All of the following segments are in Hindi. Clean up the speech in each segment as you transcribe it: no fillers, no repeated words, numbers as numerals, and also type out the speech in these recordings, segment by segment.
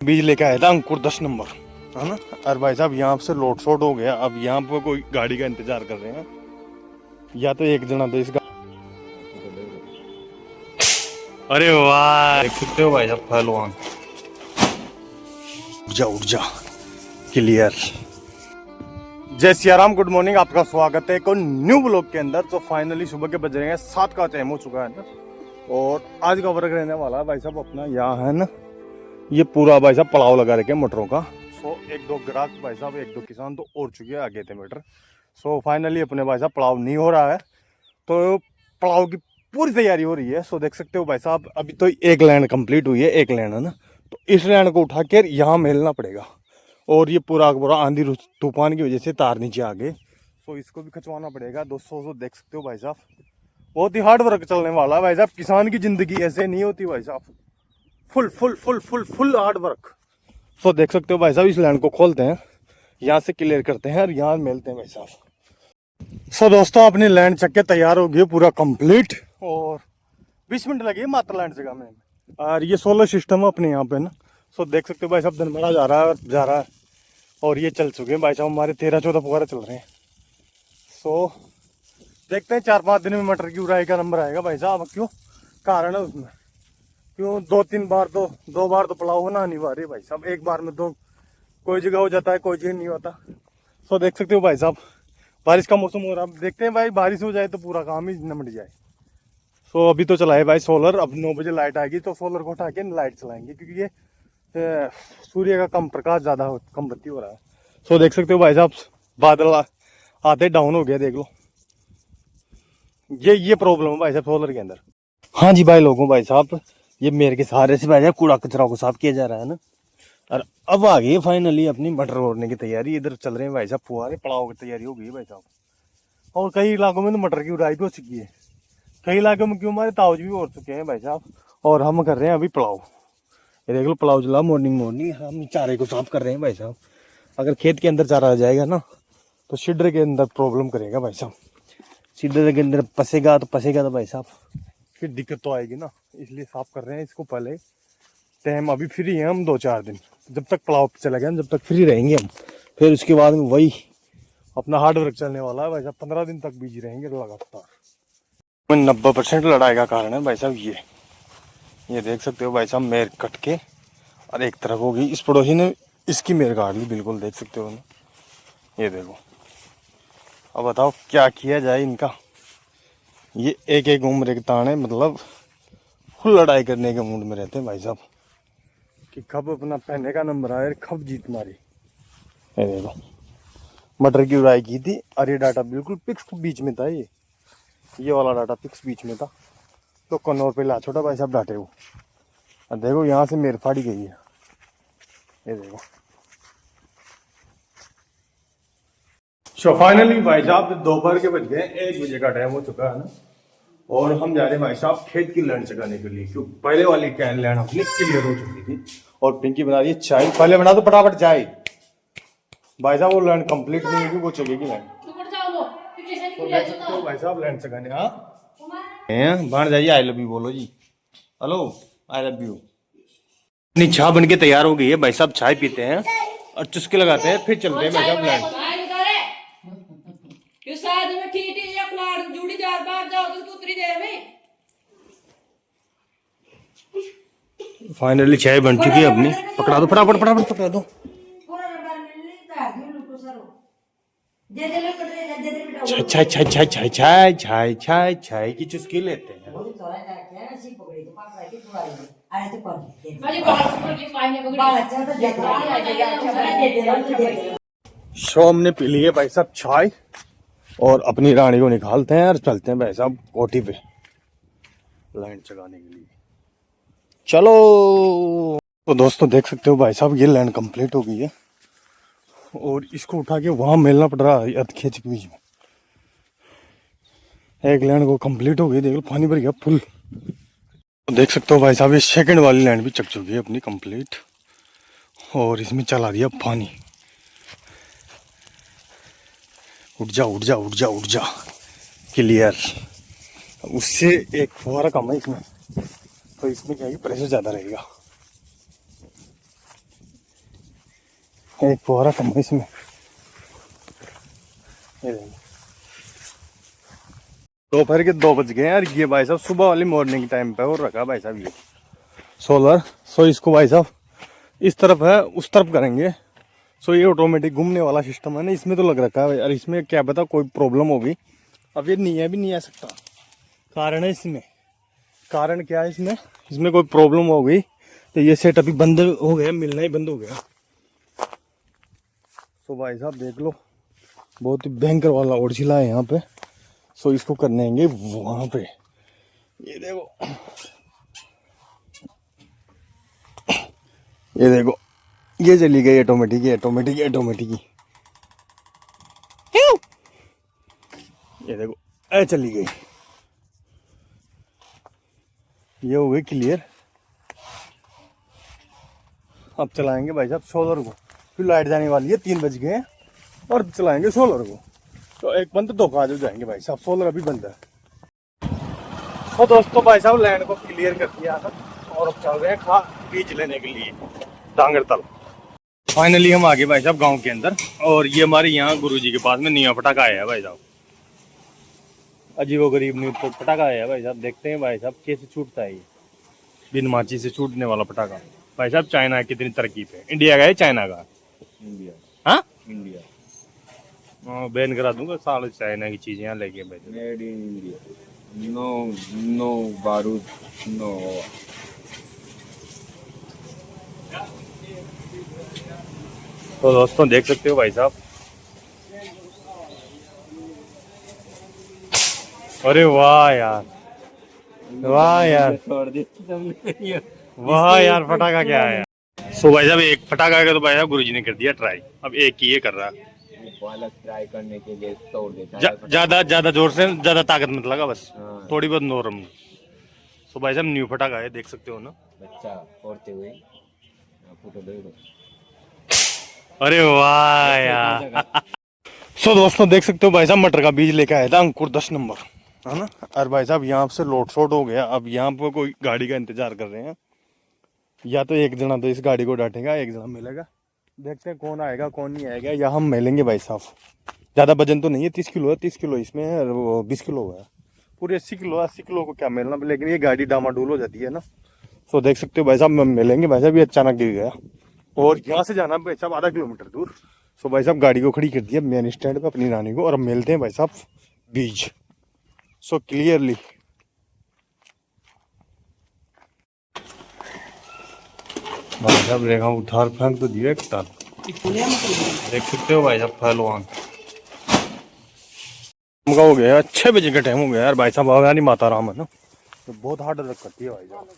बीज लेके आया था अंकुर 10 नंबर, है ना। और भाई साहब यहाँ से लोड शोड हो गया, अब यहाँ पे कोई गाड़ी का इंतजार कर रहे हैं, या तो एक जना तो इसका। अरे वाह, देख सकते हो भाई साहब पहलवान। उठ जा क्लियर। जय सिया राम, गुड मॉर्निंग, आपका स्वागत है एक न्यू ब्लॉग के अंदर। तो फाइनली सुबह के बज रहे हैं 7 का टाइम हो चुका है ना, और आज का वर्क रहने वाला है भाई साहब अपना यहाँ है ना, ये पूरा भाई साहब पड़ाव लगा रखे मटरों का। सो एक दो ग्राहक भाई साहब, एक दो किसान तो और चुके हैं, आगे थे मटर। सो फाइनली अपने भाई साहब पड़ाव नहीं हो रहा है, तो पड़ाव की पूरी तैयारी हो रही है। सो देख सकते हो भाई साहब, अभी तो एक लैंड कंप्लीट हुई है, एक लैंड है ना, तो इस लैंड को उठा कर यहाँ मेलना पड़ेगा। और ये पूरा आंधी तूफान की वजह से तार नीचे आ गए, तो इसको भी खचवाना पड़ेगा दोस्तों। देख सकते हो भाई साहब, बहुत ही हार्ड वर्क चलने वाला है भाई साहब। किसान की जिंदगी ऐसे नहीं होती भाई साहब, full full full full full hard work. तो देख सकते हो भाई साहब, इस लैंड को खोलते हैं, यहाँ से क्लियर करते हैं और यहाँ मिलते हैं भाई साहब। सो दोस्तों, अपनी लैंड चक के तैयार हो गई पूरा कंप्लीट, और 20 मिनट लगे मात्र लैंड जगह में। और ये सोलर सिस्टम है अपने यहाँ पे ना। सो देख सकते हो भाई साहब, दिन बड़ा जा रहा है, और ये चल चुके हैं भाई साहब, हमारे 13-14 फुहारे चल रहे हैं। सो देखते हैं 4-5 दिन में मटर की उड़ाई का नंबर आएगा भाई साहब। क्यों कारण है उसमें, क्यों 2-3 बार तो 2 बार तो पड़ाव होना अनिवार्य भाई साहब। एक बार में तो कोई जगह हो जाता है, कोई जगह नहीं होता। सो देख सकते हो भाई साहब, बारिश का मौसम हो रहा है, देखते हैं भाई बारिश हो जाए तो पूरा काम ही निमट जाए। सो अभी तो चलाए भाई सोलर, अब 9 बजे लाइट आएगी तो सोलर को उठा के लाइट चलाएंगे, क्योंकि ये सूर्य का कम प्रकाश ज़्यादा कम बत्ती हो रहा है। सो देख सकते हो भाई साहब, बादल आते डाउन हो गया, देख लो। ये प्रॉब्लम है भाई साहब सोलर के अंदर। हाँ जी भाई लोगों, भाई साहब ये मेरे के सहारे से भाई साहब कूड़ा कचरा को साफ किया जा रहा है ना, और अब आ गई फाइनली अपनी मटर ओढ़ने की तैयारी। इधर चल रहे हैं भाई साहब फुहारे, पड़ाव की तैयारी हो गई है भाई साहब। और कई इलाकों में तो मटर की उड़ाई भी हो चुकी है, कई इलाकों में क्यों हमारे ताउज भी हो चुके हैं भाई साहब, और हम कर रहे हैं अभी पड़ाव। ये देख लो पड़ाव चला, मॉर्निंग हम चारे को साफ कर रहे हैं भाई साहब। अगर खेत के अंदर चारा आ जाएगा ना, तो सीडर के अंदर प्रॉब्लम करेगा भाई साहब। सीडर के अंदर पसेगा तो भाई साहब फिर दिक्कत तो आएगी ना, इसलिए साफ कर रहे हैं इसको पहले। टाइम अभी फ्री है हम 2-4 दिन, जब तक पड़ाव चला गया जब तक फ्री रहेंगे हम। फिर उसके बाद में वही अपना हार्ड वर्क चलने वाला है भाई साहब। 15 दिन तक बिजी रहेंगे लगातार। 90% लड़ाई का कारण है भाई साहब ये देख सकते हो भाई साहब, मेर कट के और एक तरफ हो गई, इस पड़ोसी ने इसकी मेर काट ली बिल्कुल, देख सकते हो ना, ये देखो। अब बताओ क्या किया जाए इनका। ये एक उम्र के ताने, मतलब फुल लड़ाई करने के मूड में रहते हैं भाई साहब, कि कब अपना पहने का नंबर आए, कब जीत मारी। ये देखो, मटर की उड़ाई की थी और ये डाटा बिल्कुल फिक्स बीच में था, ये वाला डाटा फिक्स बीच में था, तो कन्नौर पे ला छोटा भाई साहब डाटे वो। और देखो यहाँ से मेर फाड़ी गई है, ये देखो। सो फाइनली भाई साहब दोपहर के बज गए, 1 बजे का टाइम हो चुका है ना, और हम जा रहे हैं भाई साहब खेत की लैंड चकाने के लिए, क्योंकि पहले वाली कैन लैंड अपनी क्लियर हो चुकी थी। और पिंकी बना रही है चाय, पहले बना दो फटाफट चाय भाई साहब, वो लैंड कंप्लीट नहीं होगी, वो चलेगी लैंड। तो भाई साहब लैंड चकाने बाहर जाइए, आई लव यू बोलो जी, हेलो आई लव यू। अपनी चाय बन के तैयार हो गई है भाई साहब, चाय पीते हैं और चुस्के लगाते हैं, फिर चलते हैं भाई साहब लैंड। फाइनली चाय बन चुकी है अपनी, पकड़ा दो फटाफट पकड़ा दो। चाय चाय चाय चाय चाय चाय चाय चाय की चुस्की लेते हैं। शो हमने पी ली है भाई साहब चाय, और अपनी रानी को निकालते हैं और चलते हैं भाई साहब कोठी पे लैंड चलाने के लिए। चलो तो दोस्तों देख सकते हो भाई साहब, ये लैंड कंप्लीट हो गई है, और इसको उठा के वहां मेलना पड़ रहा है खेत के बीच में। एक लैंड को कंप्लीट हो गई, देख लो पानी भर गया फुल। तो देख सकते हो भाई साहब, ये सेकंड वाली लैंड भी चक चुकी है अपनी कंप्लीट, और इसमें चला दिया पानी। उठ जा क्लियर। उससे एक फुहारा कम है इसमें, तो इसमें क्या है प्रेशर ज़्यादा रहेगा। एक फुहारा कम है इसमें। ये देखिए दोपहर के 2 बज गए यार। ये भाई साहब सुबह वाली मॉर्निंग टाइम पे और रखा भाई साहब ये सोलर। सो इसको भाई साहब इस तरफ है उस तरफ करेंगे। सो ये ऑटोमेटिक घूमने वाला सिस्टम है ना, इसमें तो लग रखा है यार। इसमें क्या पता कोई प्रॉब्लम होगी। अब ये नहीं है भी नहीं आ सकता। कारण है इसमें, कारण क्या है इसमें, इसमें कोई प्रॉब्लम हो गई तो ये सेट अभी बंद हो गया, मिलना ही बंद हो गया। तो भाई साहब देख लो बहुत ही भयंकर वाला ओडशिला है यहाँ पे। सो इसको करने आएंगे वहां पे। ये देखो, ये देखो, ये चली गई ऑटोमेटिक, ऑटोमेटिक ऑटोमेटिक। ये देखो ऐ चली गई। ये हो गई क्लियर। अब चलाएंगे भाई साहब सोलर को। फिर लाइट जाने वाली है, 3 बज गए हैं और चलाएंगे सोलर को। तो एक बंद 2 काज हो जाएंगे भाई साहब। सोलर अभी बंद है। तो दोस्तों भाई साहब लैंड को क्लियर कर दिया था और अब चल रहे हैं बीज लेने के लिए डांगरतल। फाइनली हम आ गए भाई साहब गांव के अंदर। और ये हमारे यहाँ गुरुजी के पास में नया पटाखा आया है भाई साहब। अजीबो गरीब न्यू पटाखा आया है भाई साहब। देखते हैं भाई साहब कैसे छूटता है ये बिन माची से छूटने वाला पटाखा। भाई साहब चाइना कितनी तरक्की पे, इंडिया का है चाइना का? इंडिया। हाँ इंडिया बैन करा दूंगा साल चाइना की चीजें यहाँ लेके भाई। Made in India. No no बारूद नो। तो दोस्तों देख सकते हो भाई साहब। अरे वाह यार, वाह यार, वाह यार पटाखा क्या है। सो भाई साहब एक पटाखा का तो भाई साहब गुरुजी ने कर दिया ट्राई। अब एक ही ये कर रहा है। ट्राई करने के लिए तोड़ देता है। ज्यादा ज्यादा जोर से ज्यादा ताकत मत लगा बस, हाँ। थोड़ी बहुत नॉर्मल। सो भाई साहब न्यू पटाखा है, देख सकते हो ना। बच्चा फोड़ते हुए फोटो देखो। अरे वाह यार। सो दोस्तों देख सकते हो भाई साहब मटर का बीज लेके आया था अंकुर 10 नंबर, है ना। और भाई साहब यहाँ से लोड शोड हो गया। अब यहाँ पे कोई गाड़ी का इंतजार कर रहे हैं। या तो एक जना तो इस गाड़ी को डांटेगा, एक जना मिलेगा। देखते हैं कौन आएगा कौन नहीं आएगा, या हम मिलेंगे भाई साहब। ज़्यादा वजन तो नहीं है, 30 किलो है, 30 किलो इसमें है, वो 20 किलो है। पूरे 80 किलो, 80 किलो को क्या मिलना। लेकिन ये गाड़ी डामाडोल हो जाती है ना। तो देख सकते हो भाई साहब मिलेंगे भाई साहब। ये अचानक गिर गया और यहाँ से जाना भाई साहब आधा किलोमीटर दूर। सो भाई साहब गाड़ी को खड़ी कर दिया मेन स्टैंड पे अपनी नानी को। और अब मिलते हैं भाई साहब बीज। सो क्लियरली भाई साहब रेखा उठार फेंक तो दिया एक ताल। देख सकते हो भाई साहब पहलवान का हो गया। 6 बजे का टाइम हो गया यार भाई साहब। भवानी माता राम है ना, तो बहुत हार्ड वर्क करती है भाई साहब।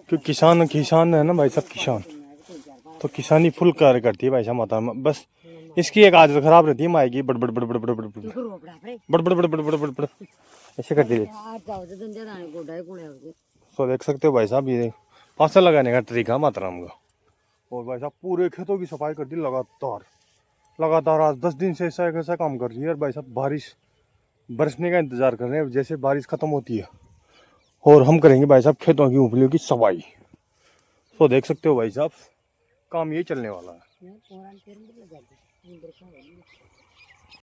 क्योंकि किसान है ना भाई साहब, किसान तो किसानी फुल कार्य करती है भाई साहब माता राम। बस इसकी एक आदत खराब रहती है माई की, बड़ बड़ बड़ बड़ बड़ बड़ बड़ बड़ बड़ बड़ बड़ बड़ बड़ ऐसे करती है। तो देख सकते हो भाई साहब ये फांसा लगाने का तरीका माता राम का। और भाई साहब पूरे खेतों की सफाई कर दी लगातार आज 10 दिन से ऐसा काम कर रही है। और भाई साहब बारिश बरसने का इंतजार कर रहे हैं, जैसे बारिश खत्म होती है और हम करेंगे भाई साहब खेतों की उपलियों की सफाई। तो देख सकते हो भाई साहब काम यही चलने वाला है।